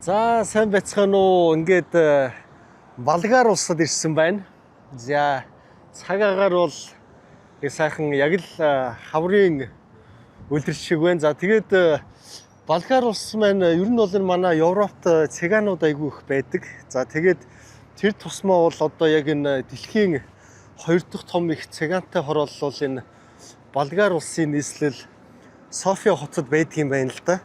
За сайн байцгаана уу. Ингээд Балгаар улсад ирсэн байна. За цаг агаар бол сайхан яг л хаврын үлдэр шиг байна. За тэгээд Балгаар улс маань ер нь бол энэ манай Европт цыгаанууд айгүй их байдаг. За тэгээд тэр тусмаа бол одоо яг энэ дэлхийн 2 дахь том их цыгаантай хор бол энэ Балгаар улсын нийслэл София хотод байдаг юм байна л да.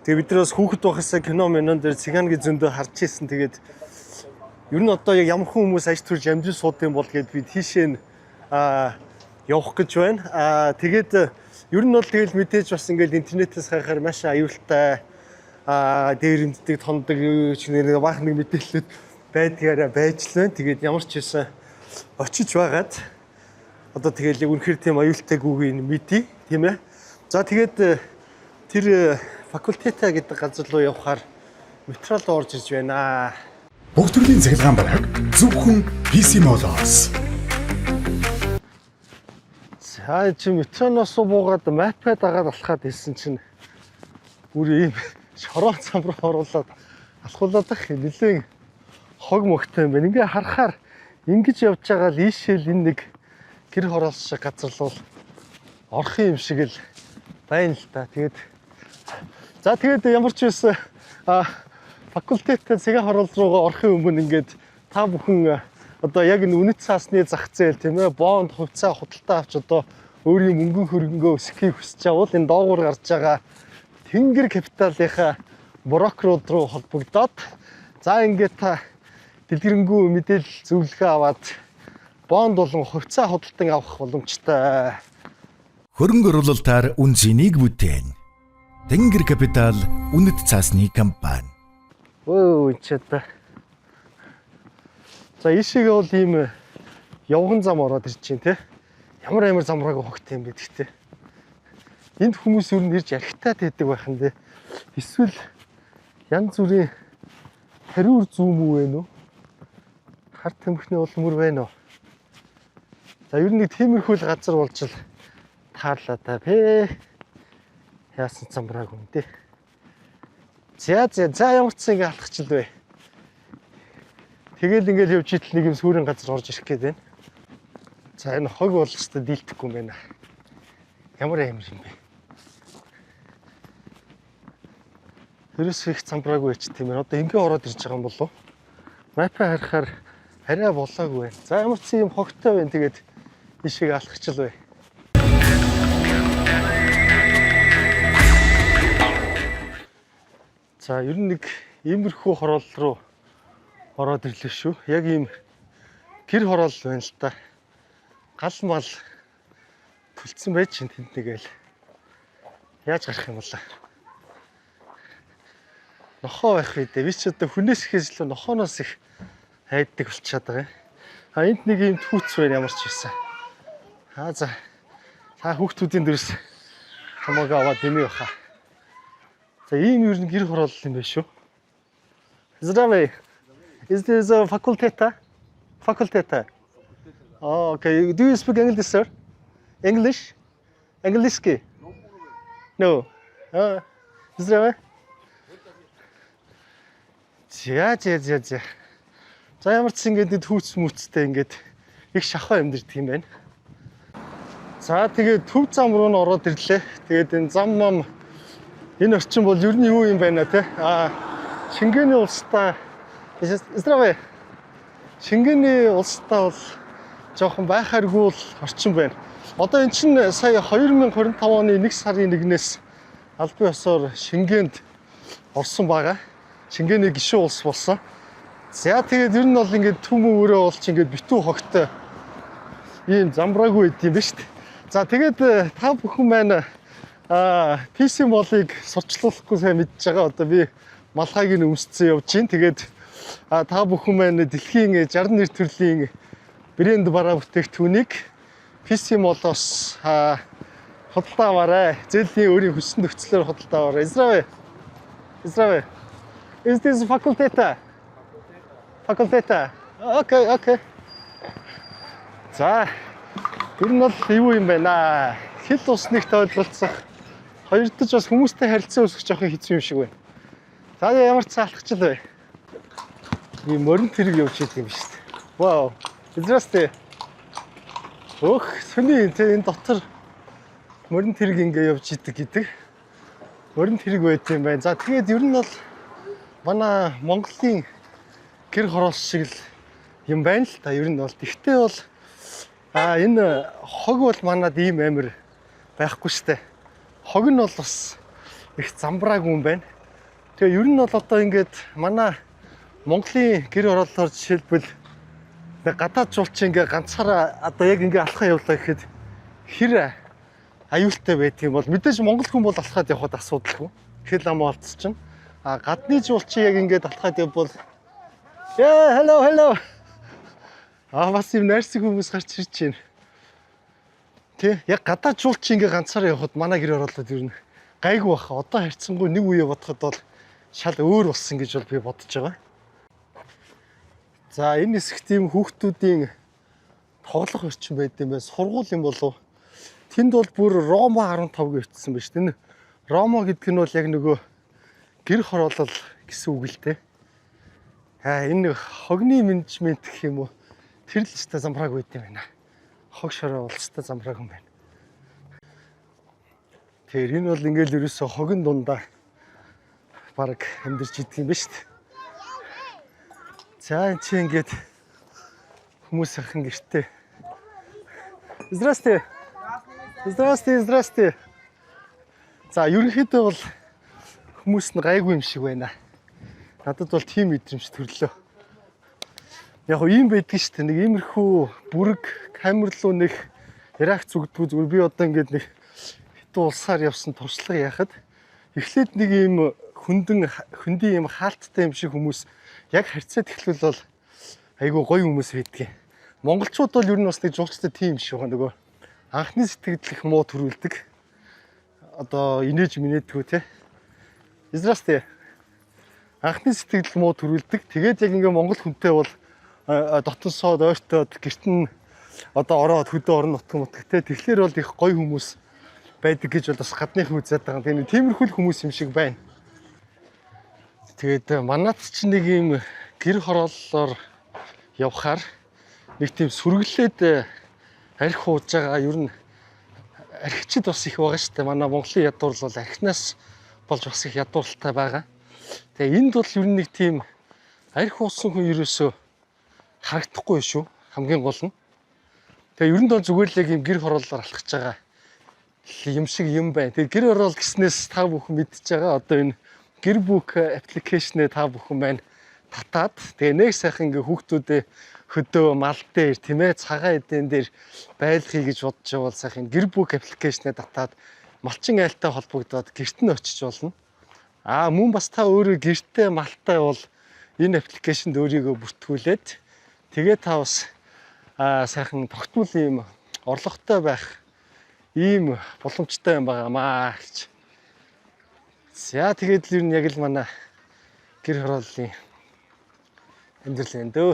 Тэгээ бид нар бас хүүхэд байхасаа кино минон дээр цыгаангийн зөндөө харж ирсэн. Тэгээд ер нь одоо яг ямар хүмүүс аж төрж амжиж сууд юм бол гээд би тийшээ явах гэж байна. Тэгээд ер нь бол тэгэл мэдээж бас ингээл интернетээс харахаар маш аюултай дээр имддэг тондог нэг баах нэг мэдээлэлүүд байдгаараа байж л байна. Тэгээд ямар ч байсан очиж байгаад одоо тэгэл яг үнэхээр тийм аюултайгүйг мэдээ тийм ээ. За тэгээд тэр факультета гэдэг газар руу явахаар метро руу орж ирж байна. Бүх төрлийн цахилгаан бараг зөвхөн PC Mall-оос. За чи метроноос буугаад маппад дагаад алхаад ирсэн чинь бүр ийм шороо цам руу оруулаад алхуулаад их нэлээд хог мөгтэй юм байна. Ингээ харахаар ингэж явж байгаа л ийшээл энэ нэг гэр хороолс шиг газар руу орох юм шиг л байна л та. Тэгээд ямар ч байсан факультеттэй цэгийн хороол руугаа орохын өмнө ингээд та бүхэн одоо яг энэ үнэт цаасны зах зээл тийм ээ бонд хувьцаа худалдаа авч одоо өөрийн мөнгөн хөрөнгөө өсгөхийг хүсэж байгаа энэ доогуур гарч байгаа Тэнгэр капиталынхаа брокерууд руу холбогдоод за ингээд та дэлгэрэнгүй мэдээлэл зөвлөгөө аваад бонд болон хувьцаа худалдан авах боломжтой. Хөрөнгө оруулалтаар үн цэнийг бүтээн. Тэнгэр капитал үнэт цаасны компани. Өө чата. За ишигээ бол ийм явган зам ороод ирж байна те. Ямар замраагүй хогт юм бэ гэхдээ. Энд хүмүүс юу нэрж архитаад байдаг байх юм дээ. Эсвэл янз бүрийн хариур зүүм үү вэ нөө? Хар тамхины улмөр байна уу? За ер нь тиймэрхүү л газар болж л таарлаа та бэ. Яасан замбрааг юм дээ. За ямар ч ингэ алхач л бай. Тэгэл ингээл явж итэл нэг юм сүрэн газар орж ирэх гээд байна. За энэ хог бол ч гэсэн дийлдэхгүй юм байна. Ямар юм бэ? Тэрээс их замбрааг байж тийм ээ. Одоо ингэ ороод ирж байгаа юм болов уу? Мапаа харахаар арай болоогүй байна. За ямар ч юм хогтой байна. Тэгээд ишиг алхач л бай. За ер нь нэг иймэрхүү хороол руу ороод ирлээ шүү. Яг ийм гэр хороол байна л та. Гал мал төлцсөн байж чинь тэнд нэгэл. Яаж гарах юм бол? Нохоо байх үү дээ. Би ч одоо хүнээс ихээс илүү нохооноос их хайддаг болчиход байгаа юм. Энд нэг ийм түүц байна ямар ч байсан. За. Та хүүхдүүдийн дөрөс хамаагаа аваад дэмий баха. За ийм ер нь гэр хороол юм байна шүү. Здравей. Is this a faculteta? Faculteta. Oh, okay. Do you speak English, sir? English? English? No. Здравей. За. За ямар ч ингэж түүц мүцтэй ингэж их шахаа амьдэрдэг юм байна. За тэгээд төв зам руу н ороод ирлээ. Тэгээд энэ зам мам энэ орчин бол ер нь юу юм байна те? Шингээний улстай Здравей. Шингээний улстай бол жоохон байхааргүй л орчин байна. Одоо эн чинь сая 2025 оны 1 сарын 1-ээс албан ёсоор Шингээнд орсон байгаа. Шингээний гишүүн улс болсон. За тэгээд ер нь бол ингээд төм өөрөө болж ингээд битүү хогтой ийм замбраагүй байд юм ба шүү дээ. За тэгээд та бүхэн маань PC Mall-ыг сурчлуулахгүй сайн мэдж байгаа. Одоо би малхайг нь өмсцэн явж гин. Тэгээд та бүхэн маань дэлхийн 61 төрлийн брэнд бараа бүтээгдэхүүнийг PC Mall-оос худалдаа аваарай. Зээлийн өөрийн хүссэн нөхцлөөр худалдаа аваарай. Здравей. Is this faculteta? Okay. За. Ер нь бол юу юм байна? Хэл усныг тойлболцох. Хоёрдож бас хүмүүстэй харилцаа үүсгэж явах хэцүү юм шиг байна. За ямар ч алхач л бай. Би морин тэрэг явж идэг юм шүү дээ. Вау. Здравствуйте. Ох, сони энэ дотор морин тэрэг ингээ явж идэг гэдэг. Морин тэрэг байт юм байна. За тэгээд ер нь бол манай Монголын гэр хороол шиг л юм байна л та ер нь бол. Тэгтээ бол энэ хог бол манад ийм амир байхгүй штэ. Хог нь бол бас их замбраагүй юм байна. Тэгээ ер нь бол одоо ингээд манай Монголын гэр хорооллоор жишээлбэл гадаад жуулчин ингээ ганцаараа одоо яг ингээ алхаа явлаа гэхэд хэр аюултай байдгийг бол мэдээж монгол хүн бол алхаад явхад асуудалгүй. Хэл ам олцсон. Гадны жуулчин яг ингээд алхаад явбал hello. Бас юм найрсаг хүмүүс гарч ирж байна. Тэ яг гадаад жуулчин ингээ ганцаараа явхад манай гэр хорооллоод ер нь гайгүй баха. Одоо харьцангуй нэг үе бодоход бол шал өөр болсон гэж бол би бодож байгаа. За энэ хэсэгт ийм хүүхдүүдийн тоглох орчин байд юм байна. Сургууль юм болов. Тэнд бол бүр Рома 15 гэвчсэн байна шүү дээ. Рома гэдэг нь бол яг нөгөө гэр хороолол гэсэн үг л дээ. Энэ хогны менежмент гэх юм уу? Тэр л ч та замбрааг байд юм байна. Хог шороо бол ч та замбрааг юм байна. Тэгэхээр энэ бол ингээл ерөөсө хогн дундаа баг амьдарч идэг юм ба шүү дээ. За энэ чи ингээд хүмүүс ахын гэртээ. Здравствуйте. Здравствуйте. За ерөнхийдөө бол хүмүүс нь гайгүй юм шиг байна. Надад бол тийм мэдрэмж төрлөө. Яг нь ийм байдаг шүү дээ. Нэг иймэрхүү бүрэг камерлуу нэг Ирак зүгдгүй зүгээр би одоо ингээд нэг хитэн улсаар явсан туршлага яхад эхлээд нэг ийм хөндийн ийм хаалттай юм шиг хүмүүс яг харьцаад эхлүүл бол айгүй гоё хүмүүс байдгийг. Монголчууд бол ер нь бас нэг жуулчтай тийм шиг байгаа нөгөө анхны сэтгэл их муу төрүүлдэг. Одоо инээж минээдгүй те. Здравствуйте. Анхны сэтгэл муу төрүүлдэг. Тэгээд яг ингээ монгол хүнтэй бол дотн соод ойртоод гэрт нь одоо ороод хөдөө орон нутг те. Тэгэхээр бол их гоё хүмүүс байдаг гэж бол бас гадныхан үзээд байгаа. Тэгээд тиймэрхүү хүмүүс юм шиг байна. Тэгээд манайд ч нэг юм гэр хорооллоор явхаар нэг тийм сүргэлээд архи ууж байгаа ер нь архичд бас их байгаа шүү дээ. Манай Монголын ядуурл бол архинаас болж бас их ядууралтай байгаа. Тэгээ энд бол ер нь нэг тийм архи уусан хүн ерөөсөө харагдахгүй шүү. Хамгийн гол нь. Тэгээ ер нь бол зүгээр л яг юм гэр хорооллоор алхаж байгаа юм шиг юм байна. Тэгээ гэр хороол гэснээс та бүхэн мэдчихэж байгаа. Одоо энэ гэр бүк аппликейшнээ та бүхэн байна татаад тэгээ нэг сайхан ингээ хүүхдүүдээ хөдөө мал дээр тийм ээ цагаан эдэн дээр байлгахыг гэж бодож явал сайхан гэр бүк аппликейшнээ татаад малчин айлтай холбогдоод гэрт нь очиж болно. Мөн бас та өөрөө гэртээ малтай бол энэ аппликейшнд өөрийгөө бүртгүүлээд тэгээ та бас сайхан тогтмол ийм орлоготой байх ийм боломжтой юм байгаамаа гэж. За тэгээд л ер нь яг л манай гэр хорооллын амьдрал энэ дөө.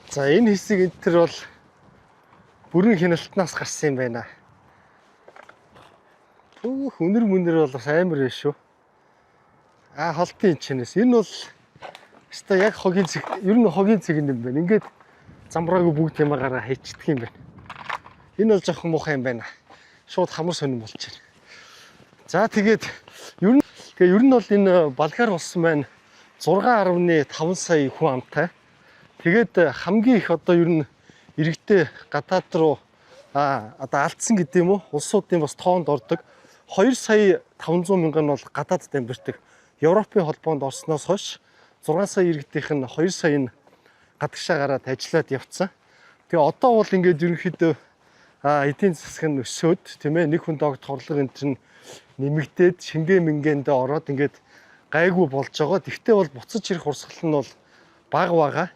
За энэ хэсэг энэ төр бол бүрэн хяналтнаас гарсан юм байна. Өнөр мөнөр бол бас амар биш шүү. Холтын чинээс энэ бол өстой яг хогийн цэг ер нь хогийн цэг юм байна. Ингээд замбраагүй бүгд ямаагаараа хайчдаг юм байна. Энэ бол жоохон муухай юм байна. Шууд хамар сонирн болж байна. За тэгээд ер нь бол энэ Болгар улс маань 6.5 сая хүн амтай. Тэгээд хамгийн их одоо ер нь иргэдээ гадаад руу одоо алдсан гэдэг юм уу? Улсуудын бас тоонд ордог. 2 сая 500 мянган нь бол гадаадд амьдардаг. Европын холбоонд орсноос хойш 6 сая иргэдийнх нь 2 сая нь гадагшаа гараад ажиллаад явцсан. Тэгээ одоо бол ингээд ерөнхийдөө эдийн засаг нь өсөөд тийм ээ нэг хүн доогт хорлого энэ чинь нэмэгдээд шингээ мингээндээ ороод ингээд гайгүй болж байгаа. Тэгтээ бол буцаж ирэх урсгал нь бол бага байгаа.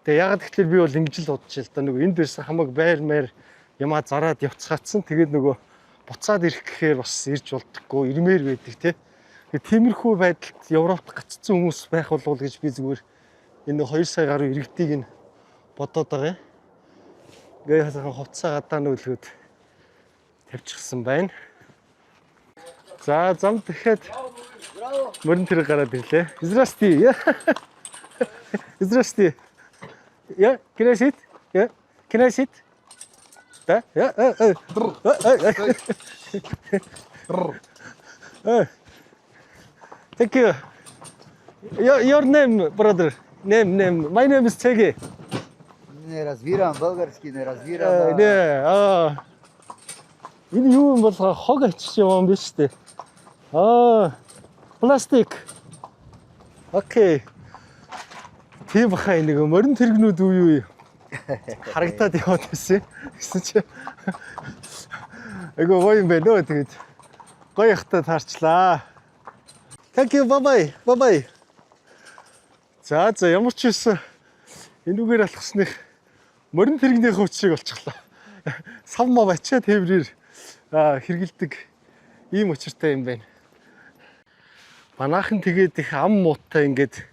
Тэгээ ягаад гэвэл би бол ингэж л бодож л да нөгөө энэ дээрс хамаг байр маяр ямаа зараад явцгаацсан. Тэгээд нөгөө буцаад ирэх гэхээр бас ирж болдоггүй ирмээр байдаг тийм. Тэгээ тиймэрхүү байдалд Европт гаццсан хүмүүс байх болов гэж би зүгээр энэ 2 сая гаруй иргэдийг нь бодоод байгаа юм. Гээ хасахан хувцас гадаа нөлгөөд тавьчихсан байна. За зам дахиад мөрөн тэрэг гараад ирлээ. Здравствуйте. Здравствуйте. Я, can I sit? Я, can I sit? Да? Я, Thank you. Your name, brother. Name. My name is Теги. Не разбирам български, не разбирам. 네. Энэ юу юм бол хог ачиж яваа юм биш үү? Пластик. Окей. Тийм бахаа нэг морин тэрэгнүүд юу харагдаад яваад байсан. Гэсэн чи айгу гоё юм байна нөө тэгээд гоё ихтэй таарчлаа. Thank you, bye bye. За ямар ч байсан энүүгээр алхасных морин тэрэгнийхээ хүчийг олчихлаа. Савма бачаа тээврээр хэргэлдэг ийм учиртай юм байна. Манайхан тэгээд их ам муутай ингээд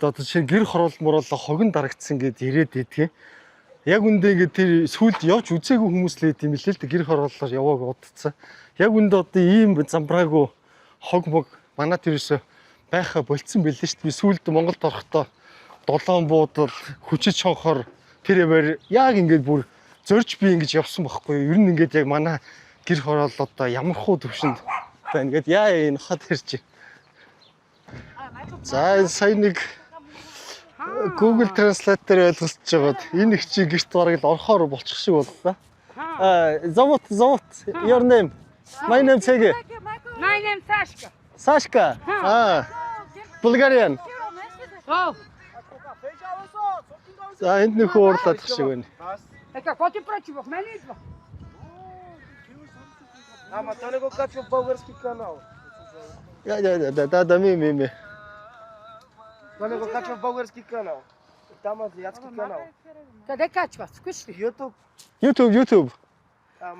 одоо чинь гэр хороол муруулаа хогон дарагдсан гэд ирээд идэх. Яг үндэ ингээд тэр сүлд явж үзээгүй хүмүүс л идэм билээ л дээ гэр хороолоор явааг удацсан. Яг үндэ одоо ийм замбраагүй хог мог манай тэрээс байха болцсон билээ шүү дээ. Би сүлд Монголд орохдоо долоон буудал хүчиж чонхоор тэрээр яг ингээд бүр зорж би ингэж явсан байхгүй юу. Ер нь ингээд яг манай гэр хороол одоо ямархуу төвшөнд байна гэд яа энэ хад ирж. За энэ сая нэг Google Translate-ээр ойлгосч жагаад энэ их чи гэрт бараг л орохоор болчих шиг боллоо. Зовут your name. My name Теги. My name Sashka. Сашка. Bulgarian. Oh. За энд нөхөө уурлаад тах шиг байна. Это коти против Хмельницкого. Ама то не го качва в български канал. Да, ми. То не го качва в български канал. Там азиатски канал. Къде качва? Скучно. YouTube. А,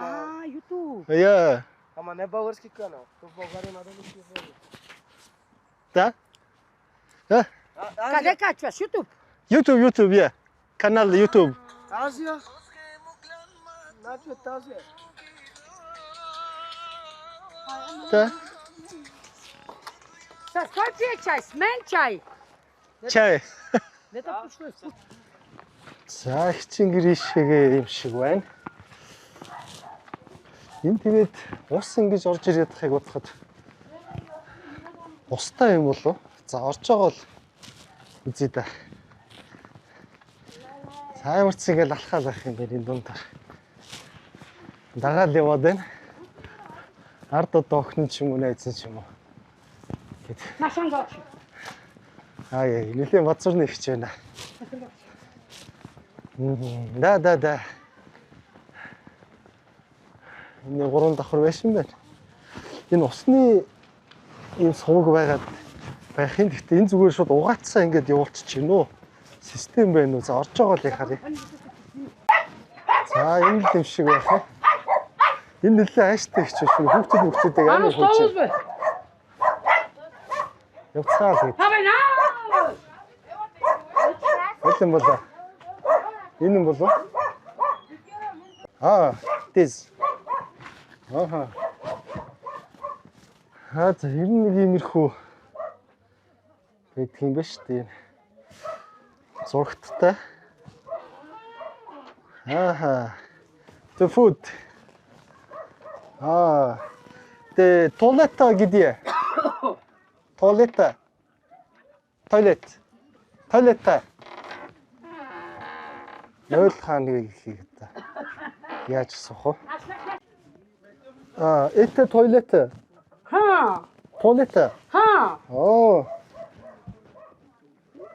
YouTube. Я. Ама не български канал. В България надали си е. Да? Къде качваш? YouTube. YouTube, я. Канал YouTube. Азия. Значи от Азия. Да. С кой пие чай? С мен чай. Чай. Не да пришло. За хичин гэрээшээгээ юм шиг байна. Энэ тэгээд ус ингэж орж ирээд байхыг бодоход устай юм болов. За орж байгаа бол үзье да. Саймарц ингээл алхаад байх юм байна энэ дундаар. Дагаал яваад байна. Ард одоо охин ч юм уу найзан ч юм уу. Гэт. Машин гооч. Яа, нэлээд бацуурны ихч байна. Да. Энэ 3 давхар байшин байна. Энэ усны ийм сувг байгаад байх юм. Гэхдээ энэ зүгээр шууд угаацсан ингээд явуулчих юм уу? Систем байна уу? За орж байгаа л харъя. За энэ л юм шиг байх. Энэ нэлээд хайштай ихч шүү. Хүүхдүүдээ ямар хөөж. Явцгаа л. Хавна. Олон болоо. Энэ юм болоо. This. За ер нь нэг иймэрхүү байдаг юм ба шүү дээ. Зургттай. The food. The toilet где? Toilet. Нойл хааны хийгээд та. Яаж суух вэ? Это туалет. Туалет.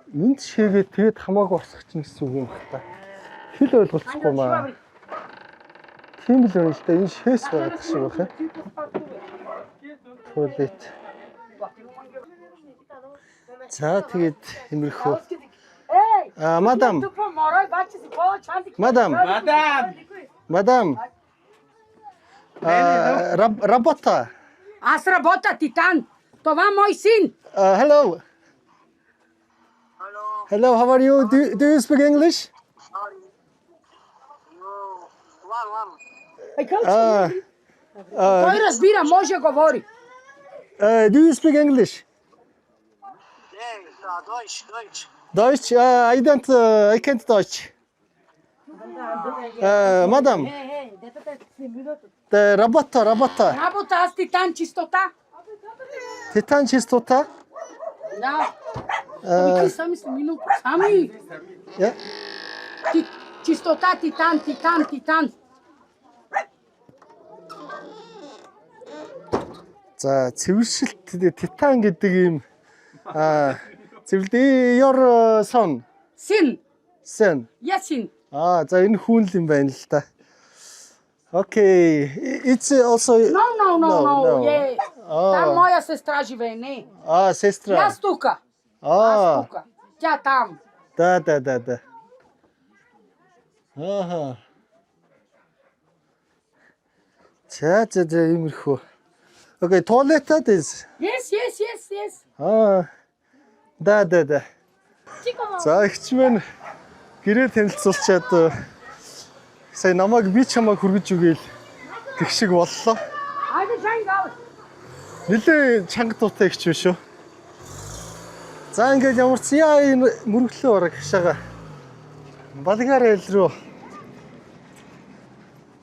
Энд шигээ тэгэд хамаагүй босгох чинь гэсэн үг юм бах та. Хэл ойлголцохгүй маа. Тийм л байна л да. Энэ шээс байдаг шиг байх юм. Туалет. За тэгэд имэрхүү. Мадам. Работа. Аз работа, Титан. Това мой син. Hello. Hello, how are you? Do you speak English? Той разбира, може говори. Do you speak English? Deutsch? I can't Deutsch. Madam, the работа. Работа, аз титан чистота. Титан чистота? Да. Вики сами с минуту. Сами. Yeah. Чистота, титан. За цэвэршилт титан гэдэг ийм цэвэрлд your son. Sen. Ясин. За энэ хүн л юм байна л та. Okay, it's also No. Там моя сестра живее, не. Сестра. Аз тука. Тя там. Да. Аха. За иймэрхүү. Okay, toilet is. Yes. Да. За ихч мэн гэрээ танилцуулчаад сая намайг би чамайг хүргэж өгөөл гэх шиг боллоо. Хайде жангал. Нилээ чанга туутай ихч биш үү? За ингээд ямар ч энэ мөрөглөө орог хашаага Болгар хэл рүү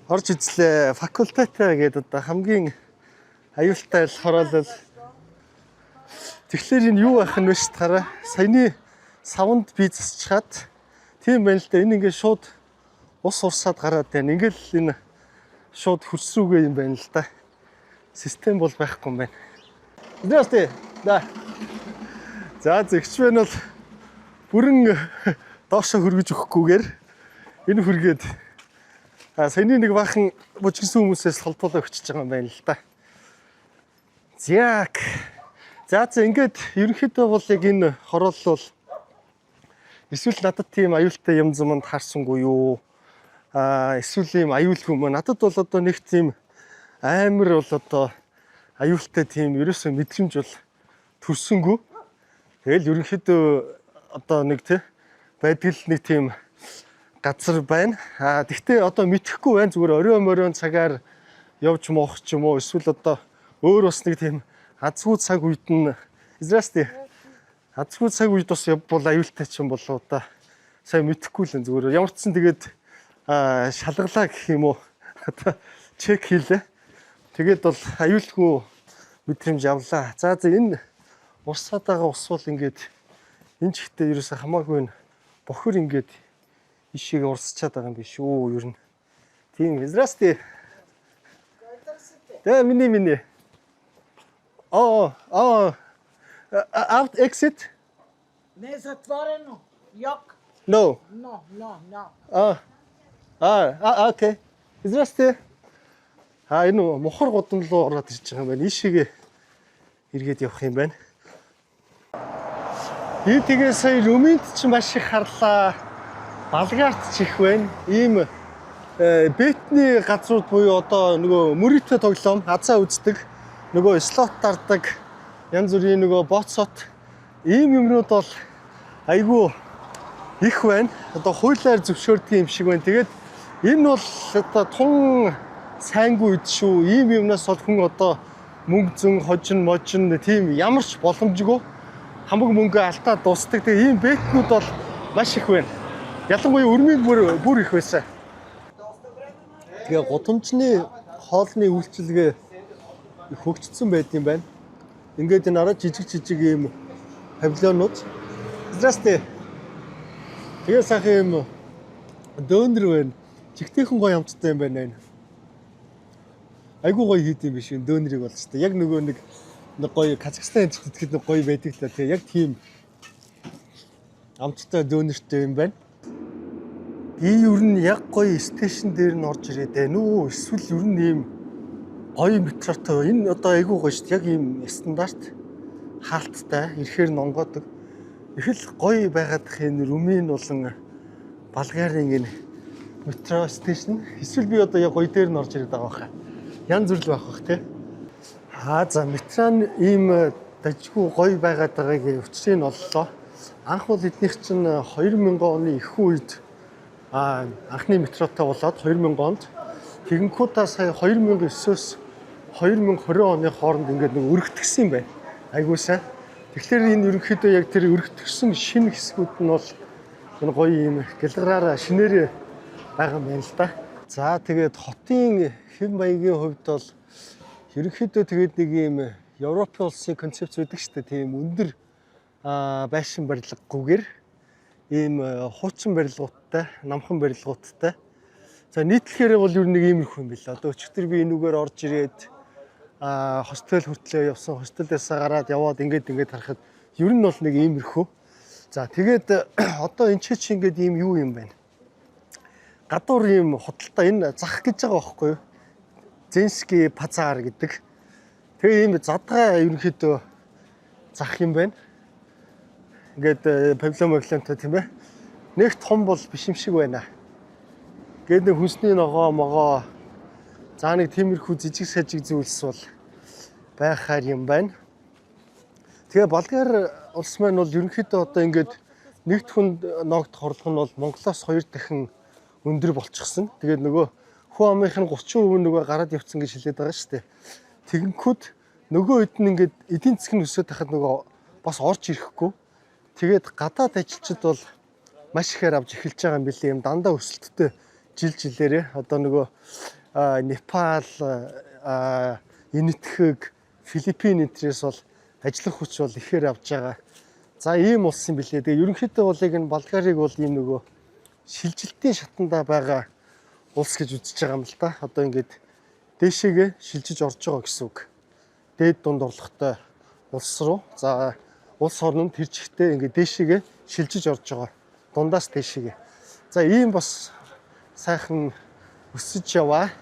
орж ижлээ. Факультетаа гэдэг одоо хамгийн аюултай хороолол. Тэгэхээр энэ юу байх нь вэ шатаараа саяны савнд би засчихад тийм байна л да. Энэ ингээд шууд ус урсаад гараад байна. Ингээд л энэ шууд хөрс рүүгээ юм байна л да. Систем бол байхгүй юм байна. Здравствуйте. Да. За зэгч байна бол бүрэн доошо хөргөж өгөхгүйгээр энэ хүргээд саяны нэг бахан бужигсан хүмүүсээс холбоолоо өчөж байгаа юм байна л да. За ингээд ерөнхийдөө бол яг энэ хороол бол эсвэл надад тийм аюултай юм зуманд харсангүй юу? Эсвэл ийм аюулгүй юм. Надад бол одоо нэг тийм амар бол одоо аюултай тийм ерөөсөө мэдрэмж бол төрсөнгүй. Тэгэл ерөнхийдөө одоо нэг тий байдгал нэг тийм газар байна. Тэгтээ одоо мэдхгүй байна. Зүгээр оройн цагаар явж моох ч юм уу эсвэл одоо өөр бас нэг тийм азгүй цаг үед нь азгүй цаг үед бас явбал аюултай ч юм болоо да. Сайн мэдхгүй л зүгээр ямар ч сан тэгээд шалгалаа гэх юм уу одоо чек хийлээ. Тэгээд бол аюулгүй мэдрэмж авлаа. За энэ урсаад байгаа ус бол ингээд энэ чихтэй ерөөсө хамаагүй бохор ингээд ишийг урсчаад байгаа юм биш үү ер нь. Тийм здравствуйте. Да миний. Out exit? Не затворено. Йок. No. No. Окей. Здравствуйте. Энэ мохор гудам руу ороод ирж байгаа юм байна. Ишигээ эргээд явах юм байна. Би тэгээ сая Румынд ч маш их харлаа. Болгарт ч их байна. Ийм бетний газрууд буюу одоо нөгөө мөрөтэй тоглоом, азаа үздэг, нөгөө слот дардаг, янз бүрийн нөгөө боцот ийм юмнууд бол айгүй их байна. Одоо хуулиар зөвшөөрдөг юм шиг байна. Тэгээд энэ бол одоо тун сайнгүй үед шүү. Ийм юмнаас бол хүн одоо мөнгө зөн хожин тийм ямар ч боломжгүй хамаг мөнгө алдаад дуусдаг. Тэгээ ийм бетнүүд бол маш их байна. Ялангуяа өрмөнд бүр их байсан. Тэгээ гудамжны хоолны үйлчилгээ их хөгжсөн байт юм байна. Ингээд энэ араа жижиг ийм павильонууд. Здравствуйте. Тэгээ сайхан юм дөндөр байна. Чигтэйхэн гоё амттай юм байна энэ. Айгуу гоё хийд юм биш энэ дөндрийг болж та. Яг нөгөө нэг гоё Казахстан тэгэхэд нэг гоё байдаг л та. Тэгээ яг тийм амттай дөнөртэй юм байна. Би ер нь яг гоё стейшн дээр нь орж ирээд байна уу? Эсвэл ер нь ийм гоё метротой. Энэ одоо айгуу гоё шүү дээ. Яг ийм стандарт хаалттай, ирэхээр нонгоодог. Их л гоё байгаад энэ Румын болон Болгарын энэ метро стейшн. Эсвэл би одоо яг гоё дээр нь орж ирээд байгаа баха. Янз бүр л байх бах тий. За метро нь ийм дажгүй гоё байгаад байгаагийн учрыг нь оллоо. Анх бол эднийх чинь 2000 оны их үед анхны метротой болоод 2000 онд тэгэнгүүтээ сая 2009-өөс 2020 оны хооронд ингээд нэг өргөтгсөн юм байна. Айгуу сайн. Тэгэхээр энэ ерөнхийдөө яг тэр өргөтгсөн шинэ хэсгүүд нь бол энэ гоё юм гэлгараараа шинээр байгаа юм байна л да. За тэгээд хотын хэв маягийн хувьд бол ерөнхийдөө тэгээд нэг юм Европын улсын концепц үүдэг шүү дээ. Тийм өндөр байшин барилгагүйгээр ийм хуучин барилгуудтай, намхан барилгуудтай. За нийтлэхээр бол ер нь нэг иймэрхүү юм билээ. Одоо өчигдөр би энүүгээр орж ирээд хостел хүртлээ явсан. Хостелээсээ гараад яваад ингээд харахад ер нь бол нэг иймэрхүү. За тэгээд одоо энэ чи ингээд ийм юу юм байна? Гадуур ийм худалдаа энэ зах гэж байгаа байхгүй юу? Зенский базар гэдэг. Тэгээ ийм задгаа ерөнхийдөө зах юм байна. Ингээд павильонтой тийм ээ. Нэг том бол биш юм шиг байна. Гээд нэг хүнсний ногоо за нэг тиймэрхүү жижиг сажиг зүйлс бол байхаар юм байна. Тэгээ Болгар улс маань бол ерөнхийдөө одоо ингээд нэгд хүнд ногдох орлого нь бол Монголоос 2 дахин өндөр болчихсон. Тэгээд нөгөө хүн амынх нь 30% нөгөө гараад явцсан гэж хэлээд байгаа шүү дээ. Тэгэнгүүт нөгөө хэд нь ингээд эдийн засгийн өсөд тахад нөгөө бас орж ирэхгүй. Тэгээд гадаад ажилчид бол маш ихээр авч эхэлж байгаа юм билээ. Юм дандаа өсөлттэй жилээрээ одоо нөгөө Непал, Энэтхэг, Филиппин энтрээс бол ажиллах хүч бол ихээр авж байгаа. За ийм улс юм билээ. Тэгээ ерөнхийдөө бол яг энэ Болгарыг бол ийм нөгөө шилжилтийн шатанда байгаа улс гэж үзэж байгаа юм л да. Одоо ингээд дээшээгээ шилжиж орж байгаа гэсэн үг. Дээд дунд орлоготой улс руу. За улс орн нь тэр чигтээ ингээд дээшээгээ шилжиж орж байгаа. Дундаас дээшээгээ. За ийм бас сайхан өсөж яваа.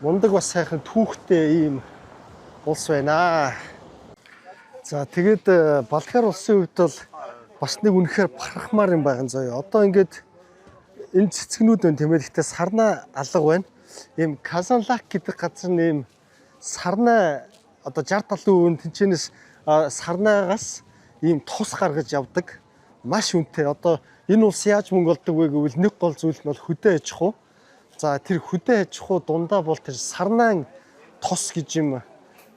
Мундаг бас сайхан түүхтэй ийм улс байна. За тэгээд Болгар улсын хувьд бол бас нэг үнэхээр бахархмаар юм байгаа заяа. Одоо ингээд энэ цэцгнүүд байна тийм ээ. Гэхдээ сарна алга байна. Ийм Казанлак гэдэг газар нэм сарна одоо 60-70% тэнцэнээс сарнаагаас ийм тус гаргаж явдаг. Маш үнэтэй. Одоо энэ улс яаж мөнгө олдог вэ гэвэл нэг гол зүйл нь бол хөдөө аж ахуй. За тэр хөдөө аж ахуй дундаа бол тэр сарнаан тос гэж юм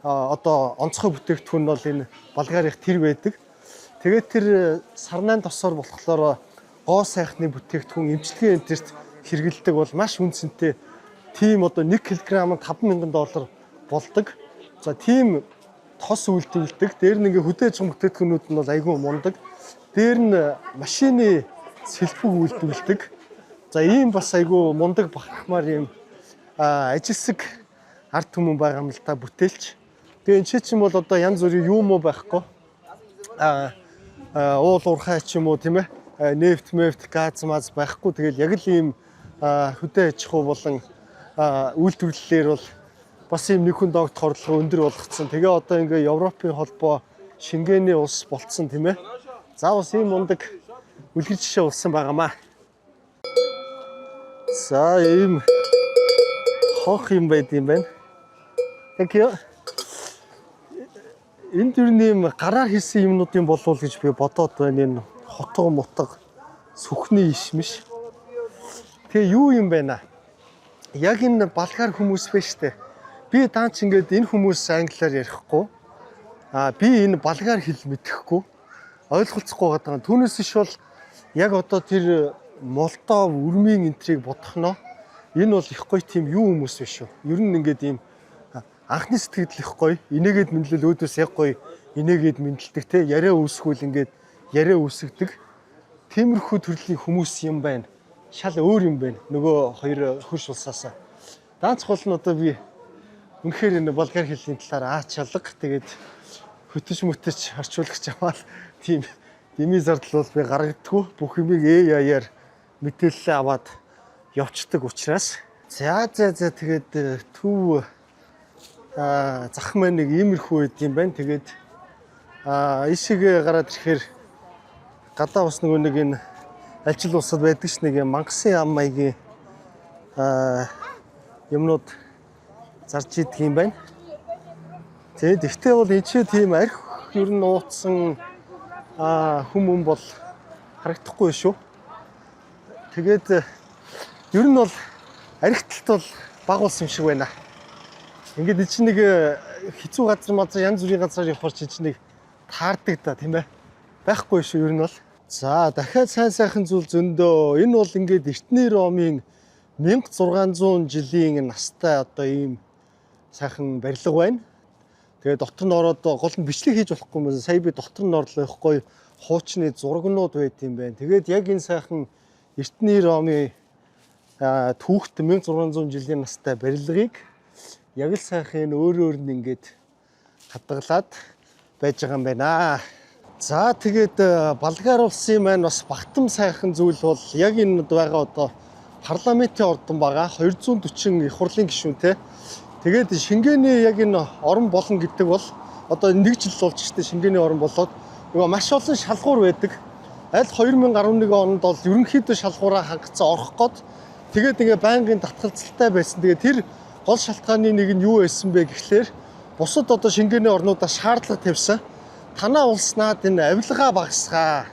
одоо онцгой бүтээгдэхүүн бол энэ Болгарих тэр байдаг. Тэгээд тэр сарнаан тосоор болохоор гоо сайхны бүтээгдэхүүн эмчилгээ энтерт хэрэгэлдэг бол маш үнцэнтэй. Тийм одоо 1 кг-д $5,000 болдог. За тийм тос үйлдвэрлэдэг. Дээр нь ингээ хөдөө аж ахуйн бүтээгдэхүүнүүд нь бол айгүй мундаг. Дээр нь машины сэлбэг үйлдвэрлэдэг. За ийм бас айгүй мундаг бахархмаар юм ажилсаг ард түмэн байгаа юм л та бүтээлч. Тэгээ энэ чинь бол одоо янз бүрийн юм уу байхгүй. Уул уурхай ч юм уу тийм ээ. Нефт, газ байхгүй. Тэгэл яг л ийм хөдөө аж ахуй болон үйлдвэрлэлээр бол бас ийм нэг хүн доогдох орлого өндөр болгоцсон. Тэгээ одоо ингээ Европын холбоо, Шенгений улс болцсон тийм ээ. За бас ийм мундаг үлгэр жишээ болсон байгаамаа. За ийм хонх юм байд юм байна. Thank you. Энд юу нэм гараар хийсэн юмнуудын болов гэж би бодоод байна. Энэ хотго мутга сүхний ишмиш. Тэгээ юу юм байна? Яг энэ Болгар хүмүүс байна штэ. Би даанч ингээд энэ хүмүүс англиар ярихгүй. Би энэ Болгар хэл мэдэхгүй. Ойлголцохгүй байгаа. Түүнээс иш бол яг одоо тэр Молдов, Үрмийн энтрийг бодохноо энэ бол их гоё тийм юу хүмүүс биш үү? Ер нь ингээд ийм анхны сэтгэл их гоё, инээгээд мэдлэл өөдөөс яг гоё, инээгээд мэдлдэг те яриа үүсгүүл ингээд яриа үүсгдэг. Тиймэрхүү төрлийн хүмүүс юм байна. Шал өөр юм байна. Нөгөө хоёр хөрш улсаас. Даанч гол нь одоо би үнэхээр энэ Болгар хэлний талаар аачаалга тэгээд хөтөж мөтөж орчуулагч аваад тийм дими зардал бол би гаргадаггүй. Бүх юмыг яаяар мэдээлэл аваад явцдаг учраас. За тэгээд төв зах маань нэг иймэрхүү байд юм байна. Тэгээд ишигээ гараад ирэхээр гадаа бас нөгөө нэг энэ ажил улсад байдаг ш нэг мангасын ам маягийн юмнууд зарж идэг юм байна. Тэгээд ихтэй бол энэ ч тийм арх ер нь ууцсан хүмүүс бол харагдахгүй шүү. Тэгээд ер нь бол архиталт бол баг улс юм шиг байна. Ингээд ий чинь нэг хэцүү газар янз бүрийн газар явахаар чи нэг таардаг да тийм ээ. Байхгүй шүү ер нь бол. За дахиад сайхан зүйл зөндөө. Энэ бол ингээд Эртний Ромын 1600 жилийн настай одоо ийм сайхан барилга байна. Тэгээд дотор нь ороод гол нь бичлэг хийж болохгүй юм. Сая би дотор нь орлоо ихгүй хуучны зурагнууд байт юм байна. Тэгээд яг энэ сайхан Эртний Ромын түүхт 1600 жилийн настай барилгыг яг л сайхан өөр нь ингээд хадгалаад байж байгаа юм байна. За тэгээд Болгар улсын маань бас багтам сайхан зүйл бол яг энэ байгаа одоо парламентын ордон байгаа 240 их хурлын гишүүнтэй. Тэгээд Шингээний яг энэ орон болон гэдэг бол одоо 1 жил болж штэ Шингээний орон болоод нөгөө маш олон шалгуур байдаг. Аль 2011 онд бол ерөнхийдөө шалгуураа хангацсан орох гээд тэгээд ингээ байнгын татгалзалтай байсан. Тэгээд тэр гол шалтгааны нэг нь юу байсан бэ гэхлээр бусад одоо Шингээний орнуудаа шаардлага тавьсан. Танаа улс наад энэ авилгаа багасгаа.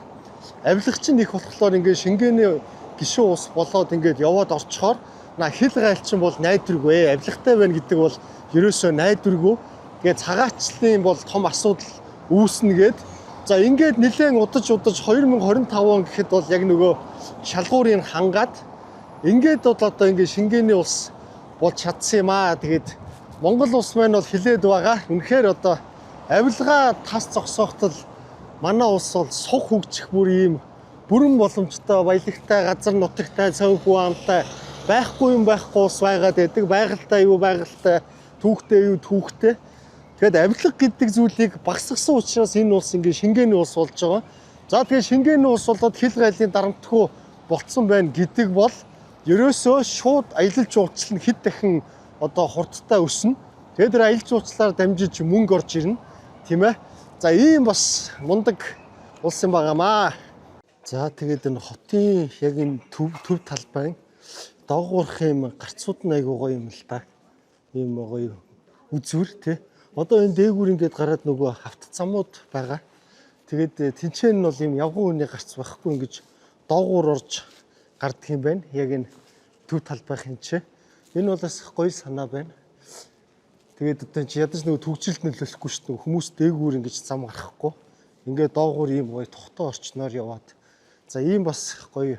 Авилга чинь их болохоор ингээ Шингээний гишүүн улс болоод ингээд яваад орчхоор хил гайлчин бол найдваргүй авилгатай байна гэдэг бол ерөөсөө найдваргүй. Тэгээд цагаачлалын бол том асуудал үүснэ гээд. За ингээд нэлээд удаж 2025 он гэхэд бол яг нөгөө шалгуурыг хангаад ингээд бол одоо ингээд Шингээний улс болж чадсан юм аа. Тэгээд Монгол улс маань бол хилээд байгаа. Үнэхээр одоо авилгаа тас зогсоохтол манай улс бол сух хөгжих бүр ийм бүрэн боломжтой баялагтай газар нутагтай цөөнхүү амтай байхгүй юм байхгүй ус байгаад байдаг. Байгальтай юу байгальтай, түүхтэй юу түүхтэй. Тэгэхэд авилга гэдэг зүйлийг багасгасан учраас энэ улс ингээ Шингээний улс болж байгаа. За тэгээд Шингээний улс болоод хил гайлын дарамтгүй болцсон байна гэдэг бол ерөөсөө шууд аялал жуулчлал нь хэд дахин одоо хурдтай өснө. Тэгээд тэр аялал жуулчлалаар дамжиж мөнгө орж ирнэ, тийм ээ. За ийм бас мундаг улс юм байгаамаа. За тэгээд энэ хотын яг энэ төв талбайн доогуурх юм гарцууд нь айгуу гоё юм л та. Ийм гоё үзүр тий. Одоо энэ дээгүүр ингээд гараад нөгөө автозамууд байгаа. Тэгээд тэнцэн нь бол ийм явган хүний гарц байхгүй ингэж доогуур орж гардаг юм байна. Яг энэ төв талбайхын чи. Энэ бол бас гоё санаа байна. Тэгээд одоо чи ядаж нөгөө төгжилд нөлөөлөхгүй шүү дээ. Хүмүүс дээгүүр ингэж зам гарахгүй. Ингээд доогуур ийм гоё тухтай орчноор яваад. За ийм бас гоё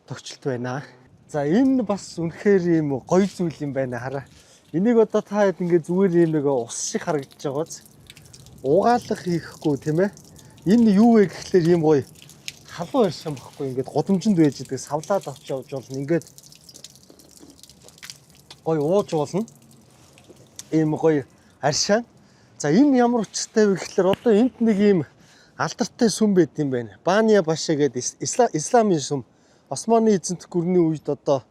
тогтчлт байна. За энэ бас үнэхээр ийм гоё зүйл юм байна хараа. Энийг одоо та хэд ингээ зүгээр ийм нэг ус шиг харагдаж байгааз угаалга хийхгүй тийм ээ. Энэ юу вэ гэхлээр ийм гоё халуун аршин багхгүй ингээд годомжинд байж идэг савлаад авч явж болно. Ингээд гоё ууж болно. Ийм гоё аршин. За энэ ямар учиртай вэ гэхлээр одоо энд нэг ийм алдартай сүм байд юм байна. Баания Баша гэдэг исламын сүм. Османы эзэнт гүрний үед одоо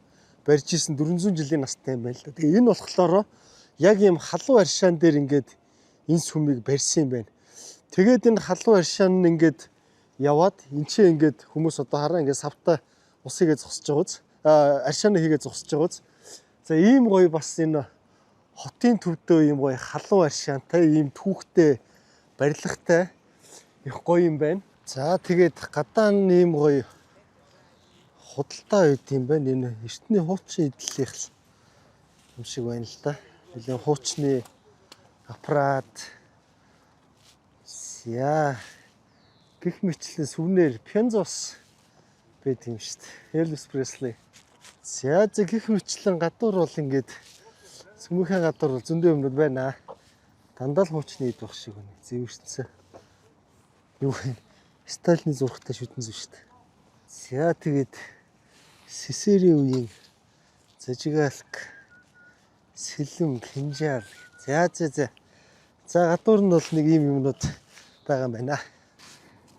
барьж исэн 400 жилийн настай юм байна л да. Тэгээ энэ болохоор яг ийм халуун аршаан дээр ингээд энэ сүмийг барьсан юм байна. Тэгээд энэ халуун аршаан нь ингээд яваад энчээ ингээд хүмүүс одоо хараа ингээд савтай усыгээ зогсож байгааз аршаанаа хийгээ зогсож байгааз. За ийм гоё бас энэ хотын төвдөө ийм гоё халуун аршаантай ийм түүхтэй барилгатай их гоё юм байна. За тэгээд гадаа нь ийм гоё худалдаа үйд юм байна. Энэ эртний хуучин эдлийнх юм шиг байна л да. Нэлээд хуучны аппарат. За гэх мэтлэн сүвнэр Пензос байдаг юм шүү дээ. Элвис Пресли. За гэх мэтлэн гадуур бол ингээд сүмийнхээ гадуур бол зөндөө юмнууд байна. Дандаа л хуучны эд баг шиг байна. Зэвэрчсэн. Юу вэ? Сталины зурагтай шүтэн зү шүү дээ. За тэгээд Сесерийн үеийн зажигалк, сэлэм, кинжал. За гадуур нь бол нэг ийм юмнууд байгаа юм байна.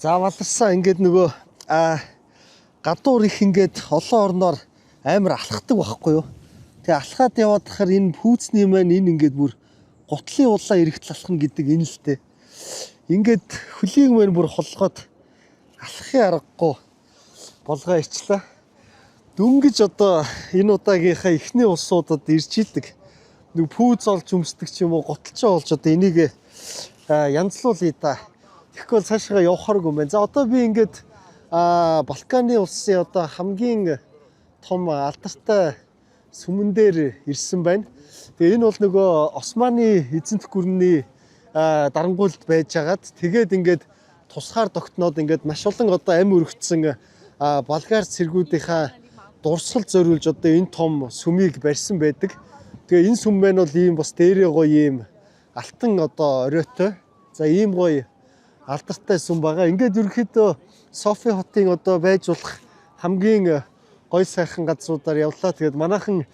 За валарсаа ингээд нөгөө гадуур их ингээд олон орноор амар алхдаг байхгүй юу? Тэгээ алхаад яваад тахаар энэ пүүцний маань энэ ингээд бүр гутлын улаан эргэж алхна гэдэг энэ л дээ. Ингээд хөлийг маань бүр холгоод алхахын аргагүй болгоо ичлаа. Дөнгөж одоо энэ удаагийнхаа эхний улсуудад ирж идэг нэг пүүз олж өмсдөг ч юм уу гуталчаа олж одоо энийг янзлуулъя да. Тэгэхгүй цаашгаа явахааргүй юм байна. За одоо би ингээд Балканы улсын одоо хамгийн том алдартай сүмэн дээр ирсэн байна. Тэгээ энэ бол нөгөө Османы эзэнт гүрний дарангуйлд байж агаад тэгээд ингээд тусгаар тогтноод ингээд маш олон одоо амь өргөцсөн болгар цэргүүдийнхаа дурсгал зориулж одоо энэ том сүмийг барьсан байдаг. Тэгээ энэ сүм маань бол ийм бас дээрээ гоё ийм алтан одоо оройтой. За ийм гоё алдартай сүм байгаа. Ингээд ерөнхийдөө Софи хотын одоо байж болох хамгийн гоё сайхан газруудаар явлаа. Тэгээд манайхан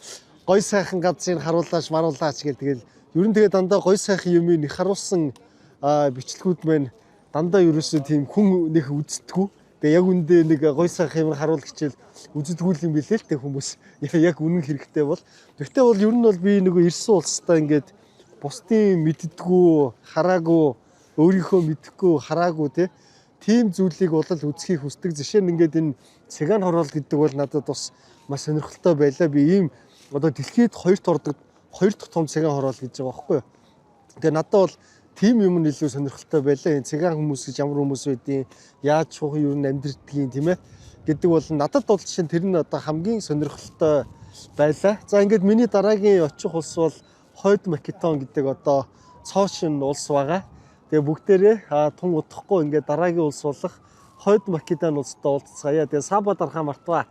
гоё сайхан газрыг харуулаач маруулаач гэл тэгэл ер нь тэгээд дандаа гоё сайхан юмыг их харуулсан бичлэгүүд маань дандаа ерөөсөө тийм хүн нэг үздэггүй. Тэгээ яг үндэ нэг гоё сайхан юм харуул хичээл үздэггүй юм билээ л тэ хүмүүс яг үнэн хэрэгтэй бол. Тэгвэл бол ер нь бол би нөгөө ирсэн улстай ингээд бусдын мэддэггүй, хараагүй, өөрийнхөө мэдэхгүй, хараагүй тийм зүйлийг бол үзхийг хүсдэг. Жишээ нь ингээд энэ цагаан хороол гэдэг бол надад бас маш сонирхолтой байлаа. Би ийм одоо дэлхийд хоёр дахь том цагаан хороол гэж байгаа байхгүй юу. Тэгээ надад бол тийм юм нь илүү сонирхолтой байлаа. Энэ цагаан хүмүүс гэж ямар хүмүүс байдیں۔ Яаж чухал юу амьдрдгийг тийм ээ гэдэг бол надад бол жишээ нь тэр нь одоо хамгийн сонирхолтой байлаа. За ингээд миний дараагийн очих улс бол Хойд Македон гэдэг одоо цоошин улс байгаа. Тэгээ бүгдээрээ тун удахгүй ингээд дараагийн улс болох Хойд Македон улстай уулзцаая. Тэгээ саба дарахаа мартваа.